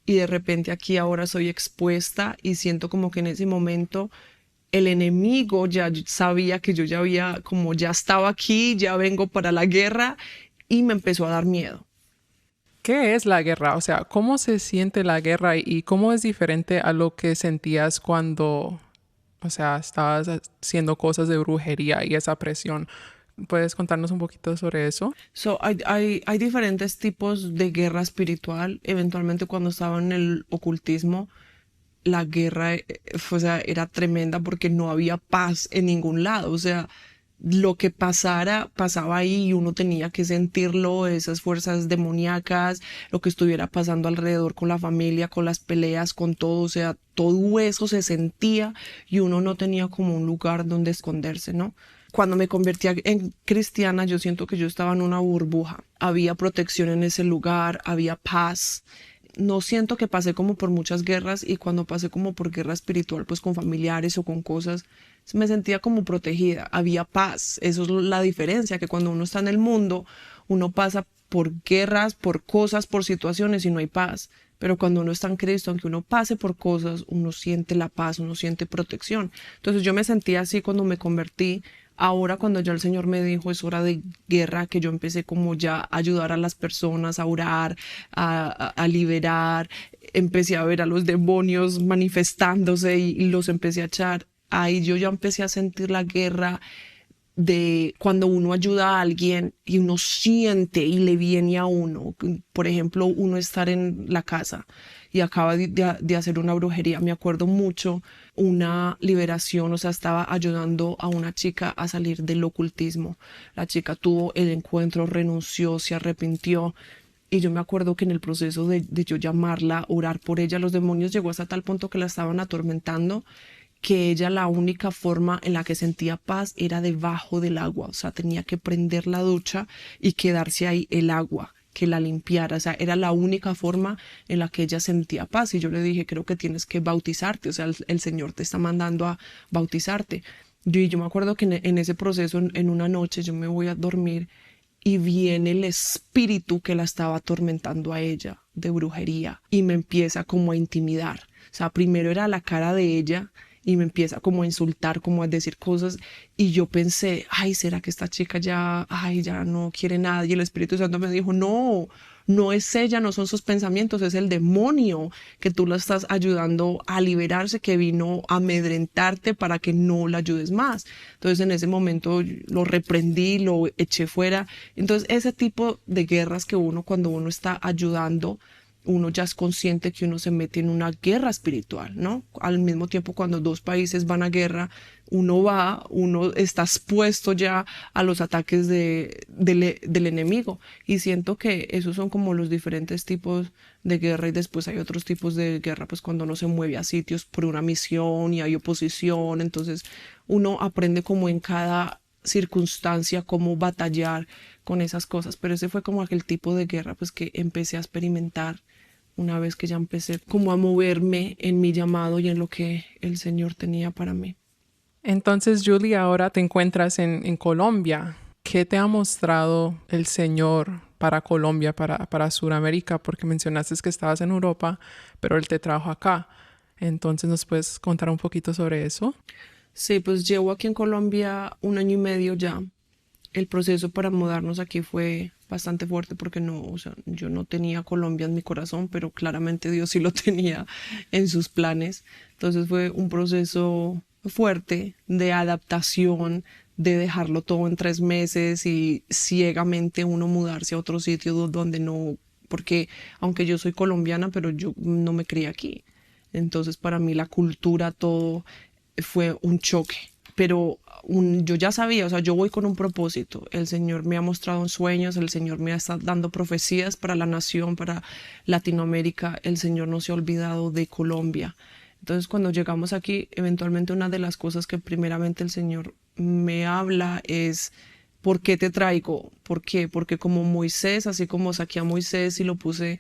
y de repente aquí ahora soy expuesta y siento como que en ese momento el enemigo ya sabía que yo ya había, como ya estaba aquí, ya vengo para la guerra y me empezó a dar miedo. ¿Qué es la guerra? O sea, ¿cómo se siente la guerra y cómo es diferente a lo que sentías cuando, o sea, estabas haciendo cosas de brujería y esa presión? ¿Puedes contarnos un poquito sobre eso? Hay diferentes tipos de guerra espiritual. Eventualmente cuando estaba en el ocultismo, la guerra, o sea, era tremenda porque no había paz en ningún lado. O sea, lo que pasara, pasaba ahí y uno tenía que sentirlo, esas fuerzas demoníacas, lo que estuviera pasando alrededor con la familia, con las peleas, con todo. O sea, todo eso se sentía y uno no tenía como un lugar donde esconderse, ¿no? Cuando me convertí en cristiana, yo siento que yo estaba en una burbuja. Había protección en ese lugar, había paz. No siento que pasé como por muchas guerras, y cuando pasé como por guerra espiritual, pues con familiares o con cosas, me sentía como protegida, había paz. Eso es la diferencia, que cuando uno está en el mundo, uno pasa por guerras, por cosas, por situaciones y no hay paz. Pero cuando uno está en Cristo, aunque uno pase por cosas, uno siente la paz, uno siente protección. Entonces yo me sentía así cuando me convertí. Ahora cuando ya el Señor me dijo es hora de guerra, que yo empecé como ya a ayudar a las personas, a orar, a liberar, empecé a ver a los demonios manifestándose y los empecé a echar. Ahí yo ya empecé a sentir la guerra de cuando uno ayuda a alguien y uno siente y le viene a uno. Por ejemplo, uno estar en la casa y acaba de hacer una brujería. Me acuerdo mucho una liberación, o sea, estaba ayudando a una chica a salir del ocultismo. La chica tuvo el encuentro, renunció, se arrepintió. Y yo me acuerdo que en el proceso de yo llamarla, orar por ella, los demonios llegó hasta tal punto que la estaban atormentando, que ella, la única forma en la que sentía paz era debajo del agua. O sea, tenía que prender la ducha y quedarse ahí el agua que la limpiara. O sea, era la única forma en la que ella sentía paz. Y yo le dije, creo que tienes que bautizarte. O sea, el Señor te está mandando a bautizarte. Yo me acuerdo que en ese proceso, en una noche, yo me voy a dormir y viene el espíritu que la estaba atormentando a ella de brujería y me empieza como a intimidar. O sea, primero era la cara de ella y me empieza como a insultar, como a decir cosas, y yo pensé, ay, ¿será que esta chica ya, ay, ya no quiere nada? Y el Espíritu Santo me dijo, no, no es ella, no son sus pensamientos, es el demonio que tú la estás ayudando a liberarse, que vino a amedrentarte para que no la ayudes más. Entonces en ese momento lo reprendí, lo eché fuera. Entonces ese tipo de guerras que uno, cuando uno está ayudando, uno ya es consciente que uno se mete en una guerra espiritual, ¿no? Al mismo tiempo, cuando dos países van a guerra, uno está expuesto ya a los ataques del enemigo. Y siento que esos son como los diferentes tipos de guerra, y después hay otros tipos de guerra, pues cuando uno se mueve a sitios por una misión y hay oposición, entonces uno aprende como en cada circunstancia cómo batallar con esas cosas. Pero ese fue como aquel tipo de guerra pues que empecé a experimentar una vez que ya empecé como a moverme en mi llamado y en lo que el Señor tenía para mí. Entonces, Julie, ahora te encuentras en Colombia. ¿Qué te ha mostrado el Señor para Colombia, para Sudamérica? Porque mencionaste que estabas en Europa, pero Él te trajo acá. Entonces, ¿nos puedes contar un poquito sobre eso? Sí, pues llevo aquí en Colombia 1 año y medio ya. El proceso para mudarnos aquí fue bastante fuerte porque no, o sea, yo no tenía Colombia en mi corazón, pero claramente Dios sí lo tenía en sus planes. Entonces fue un proceso fuerte de adaptación, de dejarlo todo en 3 meses y ciegamente uno mudarse a otro sitio donde no, porque aunque yo soy colombiana, pero yo no me crié aquí. Entonces para mí la cultura, todo fue un choque, pero yo ya sabía, o sea, yo voy con un propósito. El Señor me ha mostrado en sueños, el Señor me está dando profecías para la nación, para Latinoamérica. El Señor no se ha olvidado de Colombia. Entonces, cuando llegamos aquí, eventualmente una de las cosas que primeramente el Señor me habla es: ¿por qué te traigo? ¿Por qué? Porque como Moisés, así como saqué a Moisés y lo puse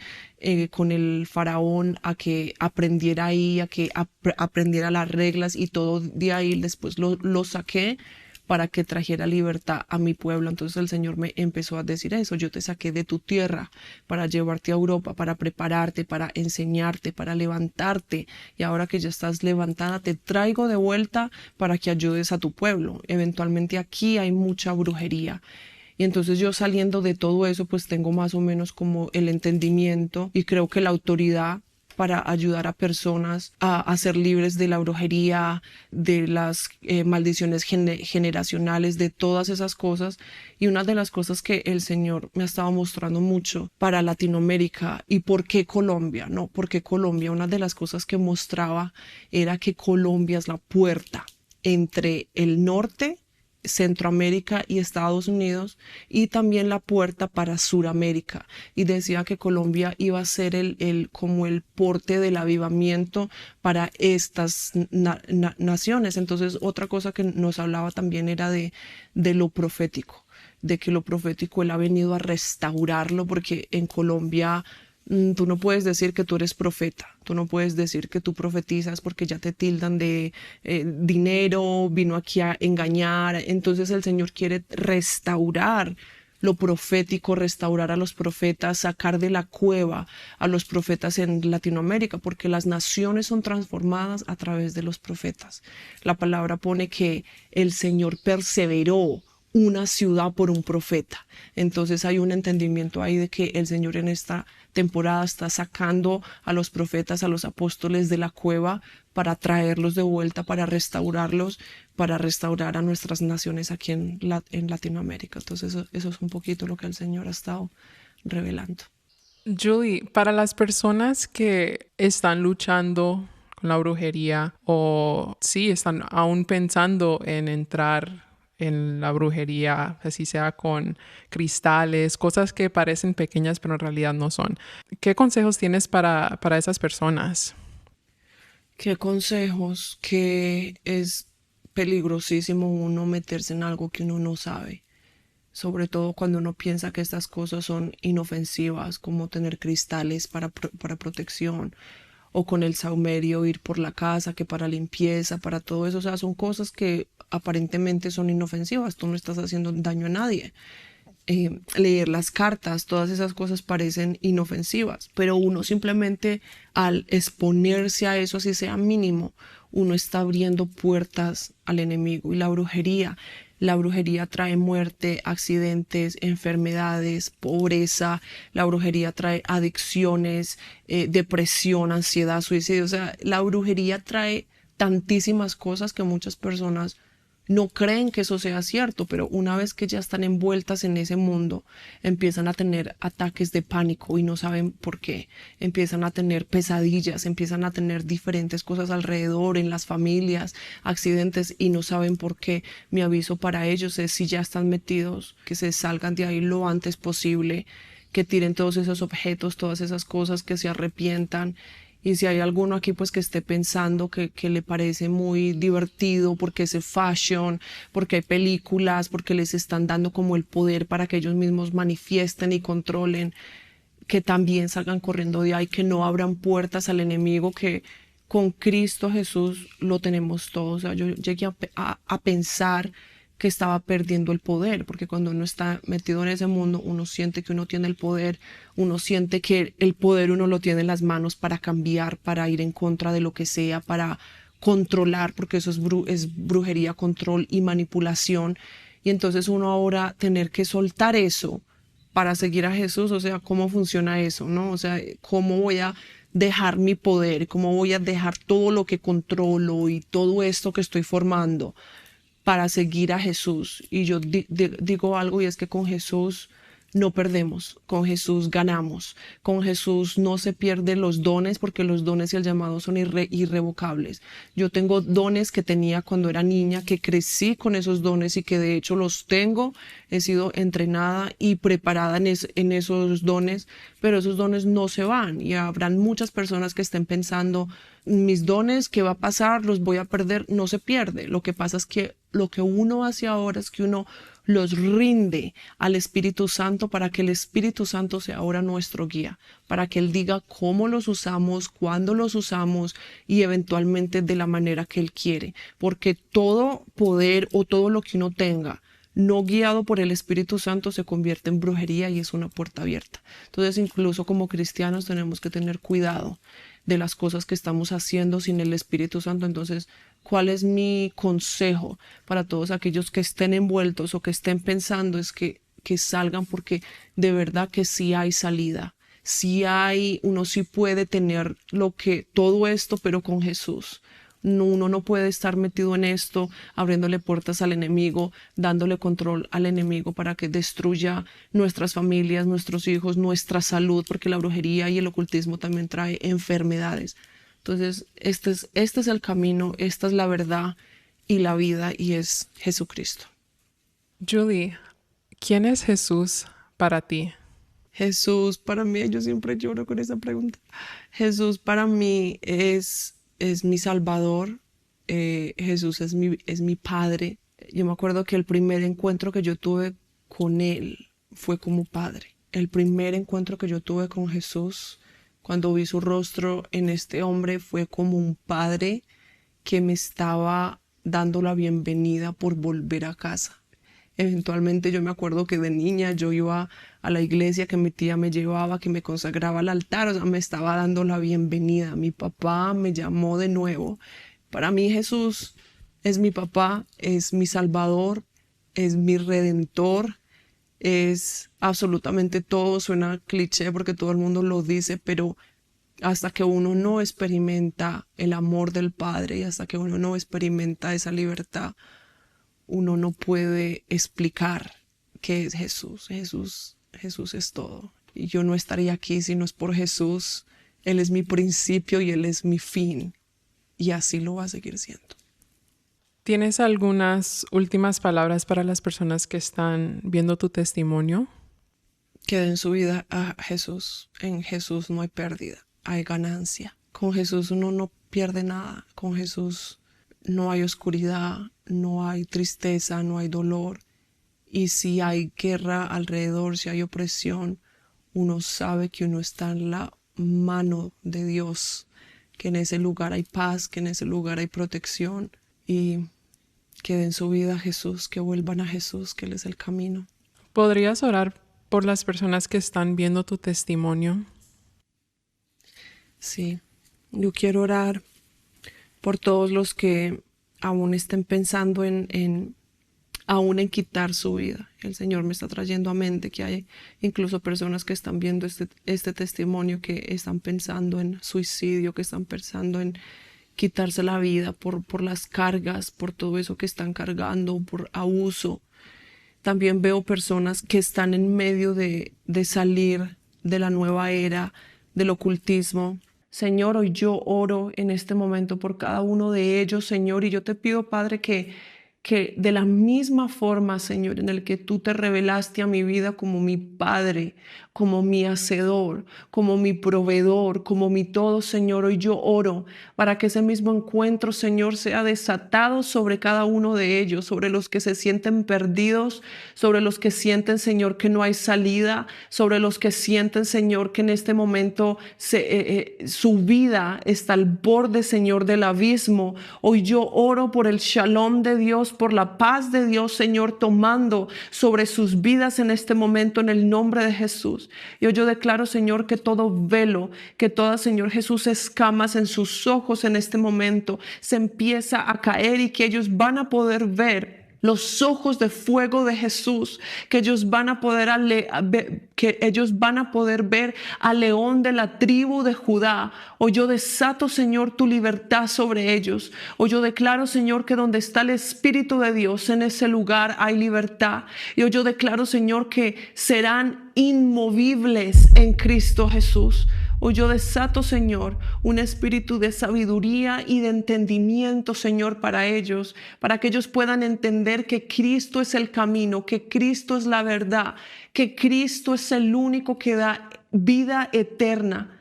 con el faraón a que aprendiera ahí, a que aprendiera las reglas y todo de ahí, después lo saqué para que trajera libertad a mi pueblo. Entonces el Señor me empezó a decir eso: yo te saqué de tu tierra para llevarte a Europa, para prepararte, para enseñarte, para levantarte. Y ahora que ya estás levantada, te traigo de vuelta para que ayudes a tu pueblo. Eventualmente aquí hay mucha brujería Y entonces yo saliendo de todo eso, pues tengo más o menos como el entendimiento y creo que la autoridad para ayudar a personas a ser libres de la brujería, de las maldiciones generacionales, de todas esas cosas. Y una de las cosas que el Señor me ha estado mostrando mucho para Latinoamérica y por qué Colombia, ¿no? Porque Colombia, una de las cosas que mostraba era que Colombia es la puerta entre el norte, Centroamérica y Estados Unidos, y también la puerta para Suramérica, y decía que Colombia iba a ser como el porte del avivamiento para estas naciones. Entonces otra cosa que nos hablaba también era de lo profético, de que lo profético él ha venido a restaurarlo, porque en Colombia tú no puedes decir que tú eres profeta, tú no puedes decir que tú profetizas porque ya te tildan de dinero, vino aquí a engañar. Entonces el Señor quiere restaurar lo profético, restaurar a los profetas, sacar de la cueva a los profetas en Latinoamérica, porque las naciones son transformadas a través de los profetas. La palabra pone que el Señor perseveró una ciudad por un profeta. Entonces hay un entendimiento ahí de que el Señor en esta temporada está sacando a los profetas, a los apóstoles de la cueva para traerlos de vuelta, para restaurarlos, para restaurar a nuestras naciones aquí en Latinoamérica. Entonces eso es un poquito lo que el Señor ha estado revelando. Julie, para las personas que están luchando con la brujería o sí están aún pensando en entrar en la brujería, así sea con cristales, cosas que parecen pequeñas pero en realidad no son. ¿Qué consejos tienes para esas personas? ¿Qué consejos? Que es peligrosísimo uno meterse en algo que uno no sabe, sobre todo cuando uno piensa que estas cosas son inofensivas, como tener cristales para protección, o con el saumerio ir por la casa, que para limpieza, para todo eso. O sea, son cosas que aparentemente son inofensivas, tú no estás haciendo daño a nadie. Leer las cartas, todas esas cosas parecen inofensivas, pero uno simplemente al exponerse a eso, así sea mínimo, uno está abriendo puertas al enemigo. Y la brujería trae muerte, accidentes, enfermedades, pobreza. La brujería trae adicciones, depresión, ansiedad, suicidio. O sea, la brujería trae tantísimas cosas que muchas personas no creen que eso sea cierto, pero una vez que ya están envueltas en ese mundo, empiezan a tener ataques de pánico y no saben por qué. Empiezan a tener pesadillas, empiezan a tener diferentes cosas alrededor, en las familias, accidentes, y no saben por qué. Mi aviso para ellos es, si ya están metidos, que se salgan de ahí lo antes posible, que tiren todos esos objetos, todas esas cosas, que se arrepientan. Y si hay alguno aquí pues que esté pensando que le parece muy divertido porque es fashion, porque hay películas, porque les están dando como el poder para que ellos mismos manifiesten y controlen, que también salgan corriendo de ahí, que no abran puertas al enemigo, que con Cristo Jesús lo tenemos todo. O sea, yo llegué a pensar que estaba perdiendo el poder, porque cuando uno está metido en ese mundo, uno siente que uno tiene el poder, uno siente que el poder uno lo tiene en las manos para cambiar, para ir en contra de lo que sea, para controlar, porque eso es brujería, control y manipulación. Y entonces uno ahora tener que soltar eso para seguir a Jesús, o sea, ¿cómo funciona eso, no? O sea, ¿cómo voy a dejar mi poder? ¿Cómo voy a dejar todo lo que controlo y todo esto que estoy formando para seguir a Jesús? Y yo digo algo, y es que con Jesús no perdemos, con Jesús ganamos, con Jesús no se pierden los dones, porque los dones y el llamado son irrevocables. Yo tengo dones que tenía cuando era niña, que crecí con esos dones y que de hecho los tengo, he sido entrenada y preparada en esos dones, pero esos dones no se van, y habrán muchas personas que estén pensando, mis dones, ¿qué va a pasar? ¿Los voy a perder? No se pierde. Lo que pasa es que lo que uno hace ahora es que uno los rinde al Espíritu Santo, para que el Espíritu Santo sea ahora nuestro guía, para que Él diga cómo los usamos, cuándo los usamos y eventualmente de la manera que Él quiere. Porque todo poder o todo lo que uno tenga no guiado por el Espíritu Santo se convierte en brujería y es una puerta abierta. Entonces, incluso como cristianos tenemos que tener cuidado de las cosas que estamos haciendo sin el Espíritu Santo. Entonces, ¿cuál es mi consejo para todos aquellos que estén envueltos o que estén pensando? Es que que salgan, porque de verdad que sí hay salida. Uno sí puede tener todo esto, pero con Jesús. No, uno no puede estar metido en esto, abriéndole puertas al enemigo, dándole control al enemigo para que destruya nuestras familias, nuestros hijos, nuestra salud, porque la brujería y el ocultismo también trae enfermedades. Entonces, este es el camino, esta es la verdad y la vida, y es Jesucristo. Julie, ¿quién es Jesús para ti? Jesús para mí, yo siempre lloro con esa pregunta. Jesús para mí es mi Salvador. Jesús es mi Padre. Yo me acuerdo que el primer encuentro que yo tuve con Él fue como Padre. El primer encuentro que yo tuve con Jesús, cuando vi su rostro en este hombre, fue como un Padre que me estaba dando la bienvenida por volver a casa. Eventualmente yo me acuerdo que de niña yo iba a la iglesia, que mi tía me llevaba, que me consagraba al altar, o sea, me estaba dando la bienvenida. Mi papá me llamó de nuevo. Para mí Jesús es mi papá, es mi Salvador, es mi Redentor, es absolutamente todo. Suena cliché porque todo el mundo lo dice, pero hasta que uno no experimenta el amor del Padre y hasta que uno no experimenta esa libertad, uno no puede explicar qué es Jesús. Jesús es todo. Y yo no estaría aquí si no es por Jesús. Él es mi principio y Él es mi fin. Y así lo va a seguir siendo. ¿Tienes algunas últimas palabras para las personas que están viendo tu testimonio? Que den su vida a Jesús. En Jesús no hay pérdida, hay ganancia. Con Jesús uno no pierde nada. Con Jesús no hay oscuridad, no hay tristeza, no hay dolor. Y si hay guerra alrededor, si hay opresión, uno sabe que uno está en la mano de Dios, que en ese lugar hay paz, que en ese lugar hay protección, y que den su vida a Jesús, que vuelvan a Jesús, que Él es el camino. ¿Podrías orar por las personas que están viendo tu testimonio? Sí, yo quiero orar por todos los que aún estén pensando aún en quitar su vida. El Señor me está trayendo a mente que hay incluso personas que están viendo este testimonio, que están pensando en suicidio, que están pensando en quitarse la vida por las cargas, por todo eso que están cargando, por abuso. También veo personas que están en medio de salir de la nueva era del ocultismo. Señor, hoy yo oro en este momento por cada uno de ellos, Señor, y yo te pido, Padre, que de la misma forma, Señor, en el que tú te revelaste a mi vida como mi Padre, como mi Hacedor, como mi proveedor, como mi todo, Señor, hoy yo oro para que ese mismo encuentro, Señor, sea desatado sobre cada uno de ellos, sobre los que se sienten perdidos, sobre los que sienten, Señor, que no hay salida, sobre los que sienten, Señor, que en este momento su vida está al borde, Señor, del abismo. Hoy yo oro por el shalom de Dios, por la paz de Dios, Señor, tomando sobre sus vidas en este momento, en el nombre de Jesús. Y hoy yo declaro, Señor, que todo velo, que toda, Señor Jesús, escamas en sus ojos en este momento se empieza a caer, y que ellos van a poder ver los ojos de fuego de Jesús, que ellos van a poder ver al león de la tribu de Judá. Hoy yo desato, Señor, tu libertad sobre ellos. Hoy yo declaro, Señor, que donde está el Espíritu de Dios, en ese lugar hay libertad. Y hoy yo declaro, Señor, que serán inmovibles en Cristo Jesús. Hoy yo desato, Señor, un espíritu de sabiduría y de entendimiento, Señor, para ellos, para que ellos puedan entender que Cristo es el camino, que Cristo es la verdad, que Cristo es el único que da vida eterna.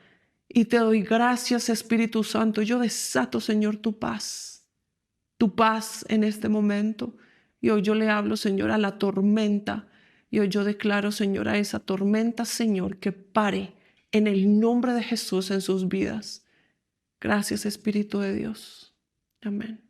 Y te doy gracias, Espíritu Santo. Yo desato, Señor, tu paz en este momento. Y hoy yo le hablo, Señor, a la tormenta. Y hoy yo declaro, Señor, a esa tormenta, Señor, que pare en el nombre de Jesús en sus vidas. Gracias, Espíritu de Dios. Amén.